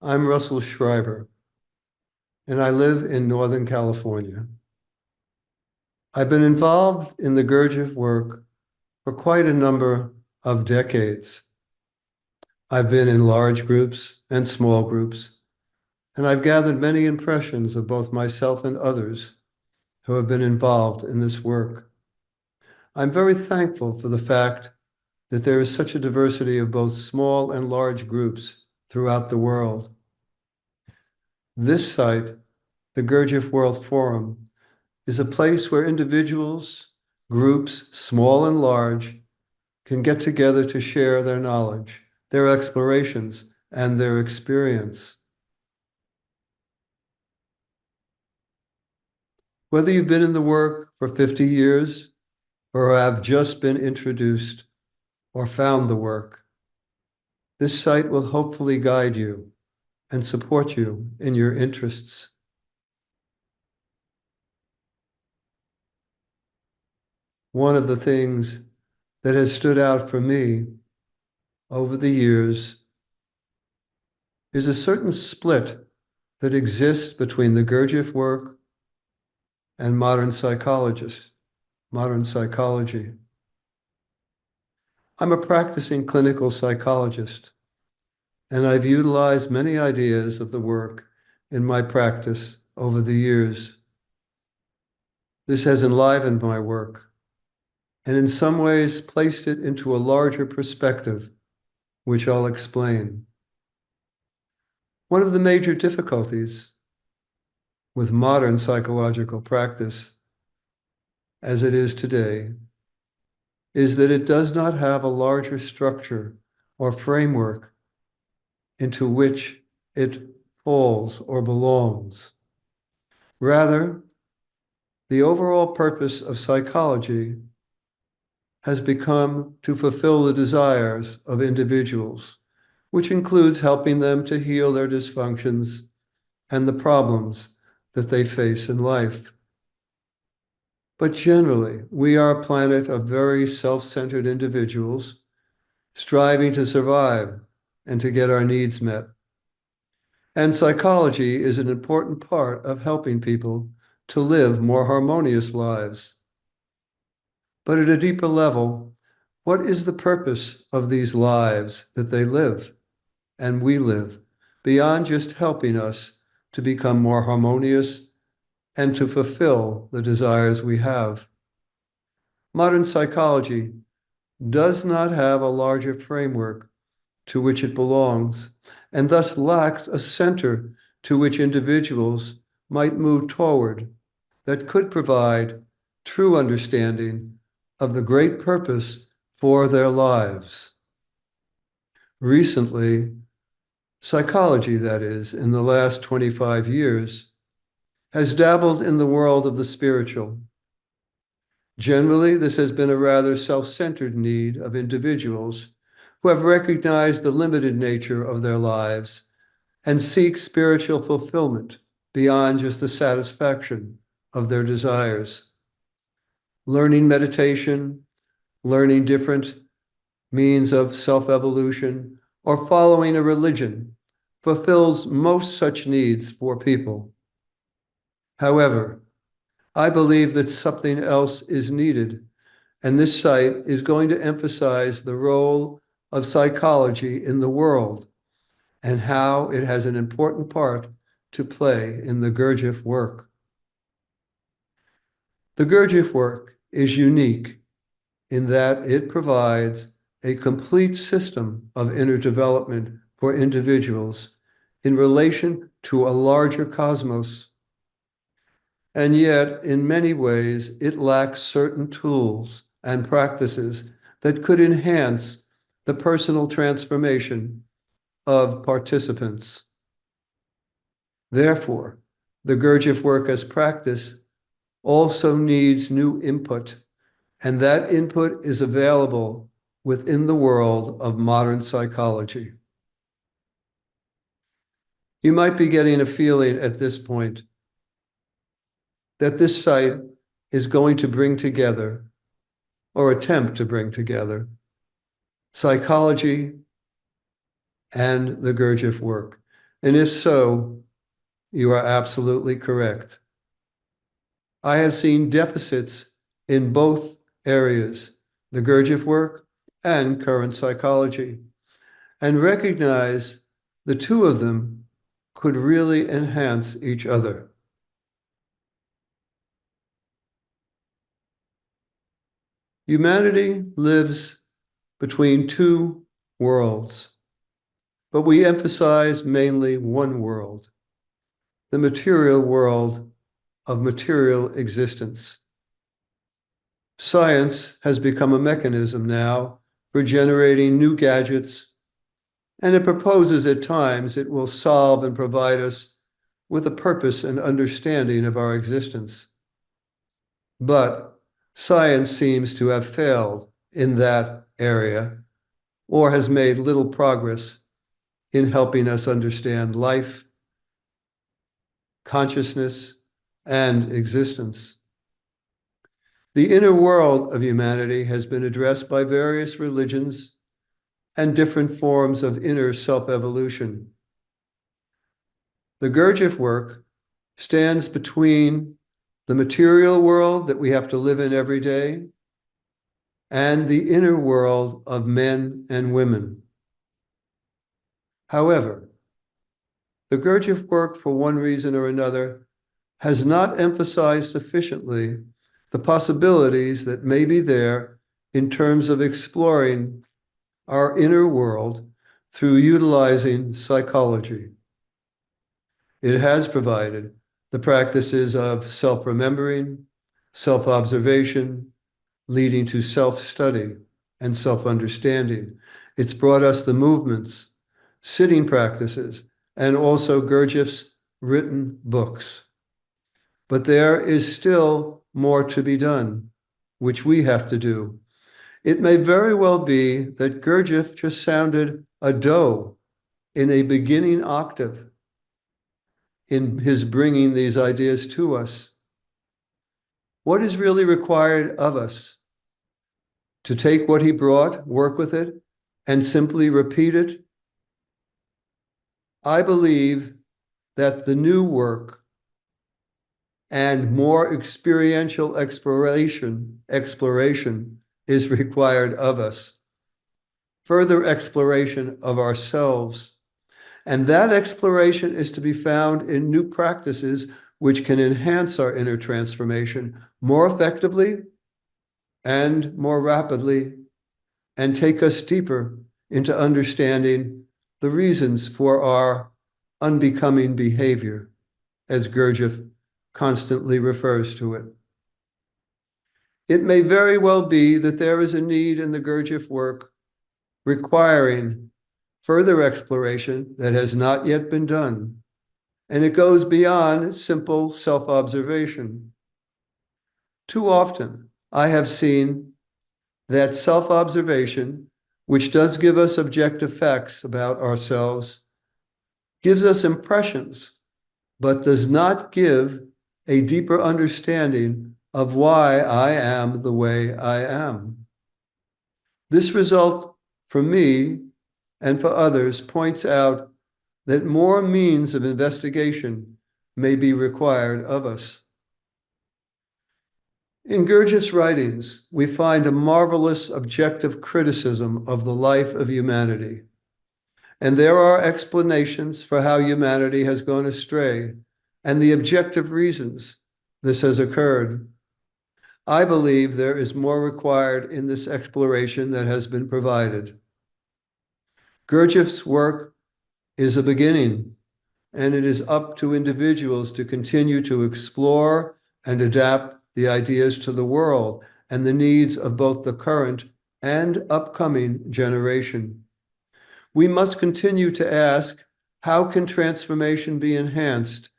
I'm Russell Schreiber, and I live in Northern California. I've been involved in the Gurdjieff work for quite a number of decades. I've been in large groups and small groups, and I've gathered many impressions of both myself and others who have been involved in this work. I'm very thankful for the fact that there is such a diversity of both small and large groups throughout the world. This site, the Gurdjieff World Forum, is a place where individuals, groups, small and large, can get together to share their knowledge, their explorations, and their experience. Whether you've been in the work for 50 years or have just been introduced or found the work, this site will hopefully guide you and support you in your interests. One of the things that has stood out for me over the years is a certain split that exists between the Gurdjieff work and modern psychology. I'm a practicing clinical psychologist, and I've utilized many ideas of the work in my practice over the years. This has enlivened my work, and in some ways placed it into a larger perspective, which I'll explain. One of the major difficulties with modern psychological practice, as it is today, is that it does not have a larger structure or framework into which it falls or belongs. Rather, the overall purpose of psychology has become to fulfill the desires of individuals, which includes helping them to heal their dysfunctions and the problems that they face in life. But generally, we are a planet of very self-centered individuals striving to survive and to get our needs met. And psychology is an important part of helping people to live more harmonious lives. But at a deeper level, what is the purpose of these lives that they live and we live, beyond just helping us to become more harmonious and to fulfill the desires we have? Modern psychology does not have a larger framework to which it belongs, and thus lacks a center to which individuals might move toward that could provide true understanding of the great purpose for their lives. Recently, psychology, that is, in the last 25 years, has dabbled in the world of the spiritual. Generally, this has been a rather self-centered need of individuals who have recognized the limited nature of their lives and seek spiritual fulfillment beyond just the satisfaction of their desires. Learning meditation, learning different means of self-evolution, or following a religion fulfills most such needs for people. However, I believe that something else is needed, and this site is going to emphasize the role of psychology in the world and how it has an important part to play in the Gurdjieff work. The Gurdjieff work is unique in that it provides a complete system of inner development for individuals in relation to a larger cosmos. And yet, in many ways, it lacks certain tools and practices that could enhance the personal transformation of participants. Therefore, the Gurdjieff work as practice also needs new input, and that input is available within the world of modern psychology. You might be getting a feeling at this point that this site is going to bring together, or attempt to bring together, psychology and the Gurdjieff work. And if so, you are absolutely correct. I have seen deficits in both areas, the Gurdjieff work and current psychology, and recognize the two of them could really enhance each other. Humanity lives between two worlds, but we emphasize mainly one world, the material world of material existence. Science has become a mechanism now for generating new gadgets, and it proposes at times it will solve and provide us with a purpose and understanding of our existence. But science seems to have failed in that area or has made little progress in helping us understand life, consciousness, and existence. The inner world of humanity has been addressed by various religions and different forms of inner self-evolution. The Gurdjieff work stands between the material world that we have to live in every day and the inner world of men and women. However, the Gurdjieff work, for one reason or another, has not emphasized sufficiently the possibilities that may be there in terms of exploring our inner world through utilizing psychology. It has provided the practices of self-remembering, self-observation, leading to self-study and self-understanding. It's brought us the movements, sitting practices, and also Gurdjieff's written books. But there is still more to be done, which we have to do. It may very well be that Gurdjieff just sounded a do in a beginning octave in his bringing these ideas to us. What is really required of us? To take what he brought, work with it, and simply repeat it? I believe that the new work and more experiential exploration is required of us. Further exploration of ourselves. And that exploration is to be found in new practices which can enhance our inner transformation more effectively and more rapidly, and take us deeper into understanding the reasons for our unbecoming behavior, as Gurdjieff constantly refers to it. It may very well be that there is a need in the Gurdjieff work requiring further exploration that has not yet been done, and it goes beyond simple self-observation. Too often, I have seen that self-observation, which does give us objective facts about ourselves, gives us impressions, but does not give a deeper understanding of why I am the way I am. This result, for me and for others, points out that more means of investigation may be required of us. In Gurdjieff's writings, we find a marvelous objective criticism of the life of humanity. And there are explanations for how humanity has gone astray and the objective reasons this has occurred. I believe there is more required in this exploration that has been provided. Gurdjieff's work is a beginning, and it is up to individuals to continue to explore and adapt the ideas to the world and the needs of both the current and upcoming generation. We must continue to ask, how can transformation be enhanced,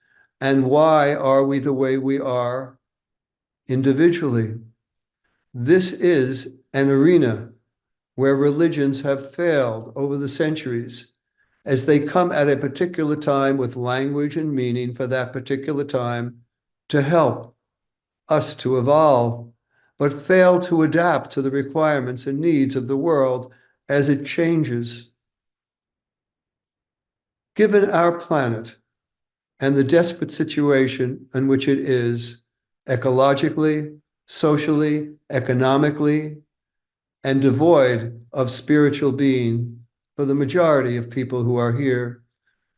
and why are we the way we are individually? This is an arena where religions have failed over the centuries, as they come at a particular time with language and meaning for that particular time to help us to evolve, but fail to adapt to the requirements and needs of the world as it changes. Given our planet and the desperate situation in which it is, ecologically, socially, economically, and devoid of spiritual being for the majority of people who are here,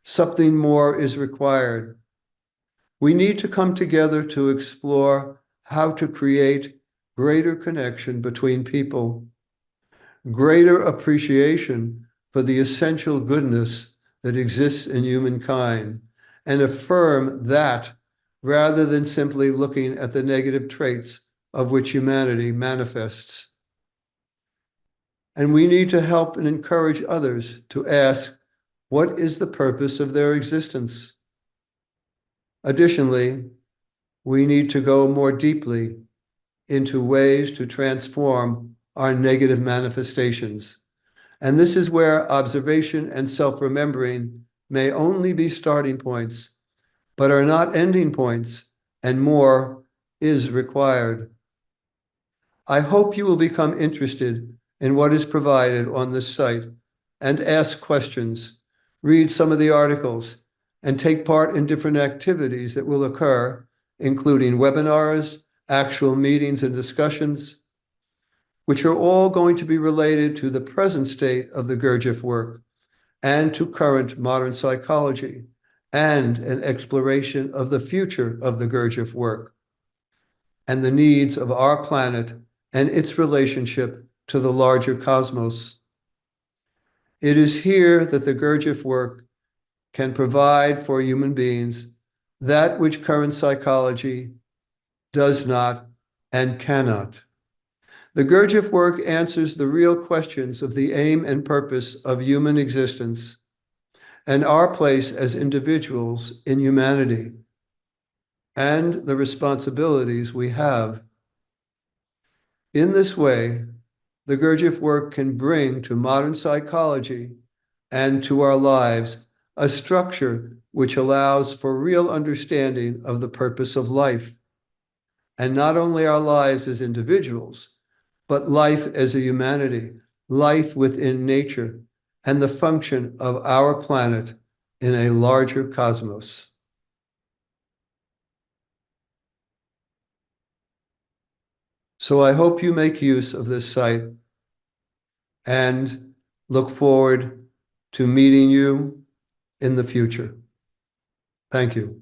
something more is required. We need to come together to explore how to create greater connection between people, greater appreciation for the essential goodness that exists in humankind, and affirm that rather than simply looking at the negative traits of which humanity manifests. And we need to help and encourage others to ask, what is the purpose of their existence? Additionally, we need to go more deeply into ways to transform our negative manifestations. And this is where observation and self-remembering may only be starting points, but are not ending points, and more is required. I hope you will become interested in what is provided on this site and ask questions, read some of the articles, and take part in different activities that will occur, including webinars, actual meetings and discussions, which are all going to be related to the present state of the Gurdjieff work and to current modern psychology, and an exploration of the future of the Gurdjieff work and the needs of our planet and its relationship to the larger cosmos. It is here that the Gurdjieff work can provide for human beings that which current psychology does not and cannot. The Gurdjieff work answers the real questions of the aim and purpose of human existence and our place as individuals in humanity, and the responsibilities we have. In this way, the Gurdjieff work can bring to modern psychology and to our lives a structure which allows for real understanding of the purpose of life, and not only our lives as individuals, but life as a humanity, life within nature, and the function of our planet in a larger cosmos. So I hope you make use of this site and look forward to meeting you in the future. Thank you.